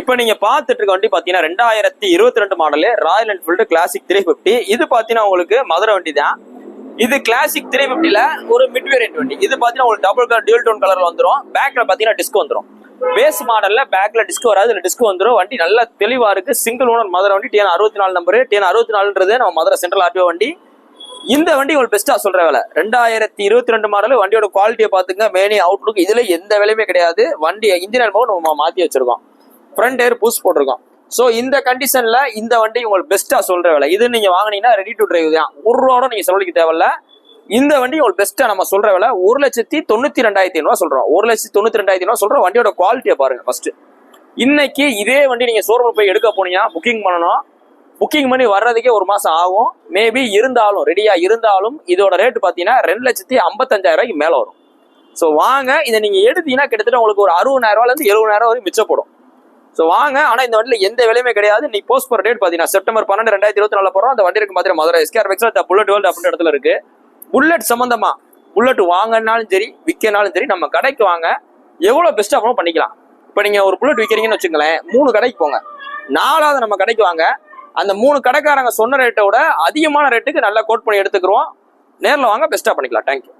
இப்போ நீங்க பார்த்துட்டு இருக்க வண்டி பாத்தீங்கன்னா 2022 மாடலு ராயல் என்ஃபீல்டு கிளாசிக் 350. இது பாத்தீங்கன்னா உங்களுக்கு மதுரை வண்டி தான். இது கிளாசிக் 350ல ஒரு மிட் வேரியன்ட் வண்டி. இது பாத்தீங்கன்னா உங்களுக்கு டபுள் கலர் டியூல் டோன் கலர்ல வந்துடும். பேக்ல பாத்தீங்கன்னா டிஸ்க் வந்துடும். பேஸ் மாடல்ல பேக்ல டிஸ்க் வராது, இதுல டிஸ்க் வந்துடும். வண்டி நல்லா தெளிவா இருக்கு. சிங்கிள் ஓனர் மதுரை வண்டி. TN 64 number. TN 64ன்றது நம்ம மதுரை சென்ட்ரல் ஆர்டிஓ வண்டி. இந்த வண்டி உங்களுக்கு பெஸ்டா சொல்ற வேலை. 2022 மாடல். வண்டியோட குவாலிட்டியை பாத்துங்க. மேனி அவுட்லுக் இதுல எந்த வேலையுமே கிடையாது. வண்டி இன்ஜின் நம்ம மாத்தி வச்சிருக்கோம். ஃப்ரண்ட் டயர் பூஸ்ட் போட்டிருக்கோம். ஸோ இந்த கண்டிஷன்ல இந்த வண்டி உங்களுக்கு பெஸ்டா சொல்ற வேலை. இது நீங்க வாங்கினீங்கன்னா ரெடி டு டிரைவ் தான். ஒரு ரூபா நீங்க செலவழிக்க தேவையில்ல. இந்த வண்டி உங்களுக்கு பெஸ்டா நம்ம சொல்ற வேலை 1,92,500 சொல்றோம். 1,92,500 சொல்றோம். வண்டியோட குவாலிட்டியை பாருங்க ஃபர்ஸ்ட். இன்னைக்கு இதே வண்டி நீங்க ஷோரூம் போய் எடுக்க போனீங்கன்னா புக்கிங் பண்ணணும். புக்கிங் பண்ணி வர்றதுக்கே ஒரு மாசம் ஆகும். மேபி இருந்தாலும் ரெடியா இருந்தாலும் இதோட ரேட் பாத்தீங்கன்னா 2,55,000 மேல வரும். ஸோ வாங்க, இதை நீங்க எடுத்தீங்கன்னா கிட்டத்தட்ட உங்களுக்கு ஒரு 60,000 இருந்து 70,000 வரைக்கும் மிச்சப்படும். ஸோ வாங்க. ஆனா இந்த வண்டியில எந்த விலையுமே கிடையாது. நீ போஸ்ட் போற டேட் பாத்தீங்கன்னா செப்டம்பர் 12, 2024 போறோம். அந்த வண்டி இருக்கு பாத்தீங்கன்னா மதுரை SKR வெக்ஸல் புல்லட் வேர்ல்ட் அப்படின்ற இடத்துல இருக்கு. புல்லட் சம்பந்தமா புல்லட் வாங்கினாலும் சரி விற்கனாலும் சரி நம்ம கடைக்கு வாங்க. எவ்வளவு பெஸ்டா பண்ணிக்கலாம். இப்ப நீங்க ஒரு புல்லட் விற்கிறீங்கன்னு வச்சுங்களேன், 3 கடைக்கு போங்க. 4வது நம்ம கடைக்கு வாங்க. அந்த 3 கடைக்காரங்க சொன்ன ரேட்டை விட அதிகமான ரேட்டுக்கு நல்லா கோட் பண்ணி எடுத்துக்கிறோம். நேரில் வாங்க, பெஸ்டா பண்ணிக்கலாம். தேங்க்யூ.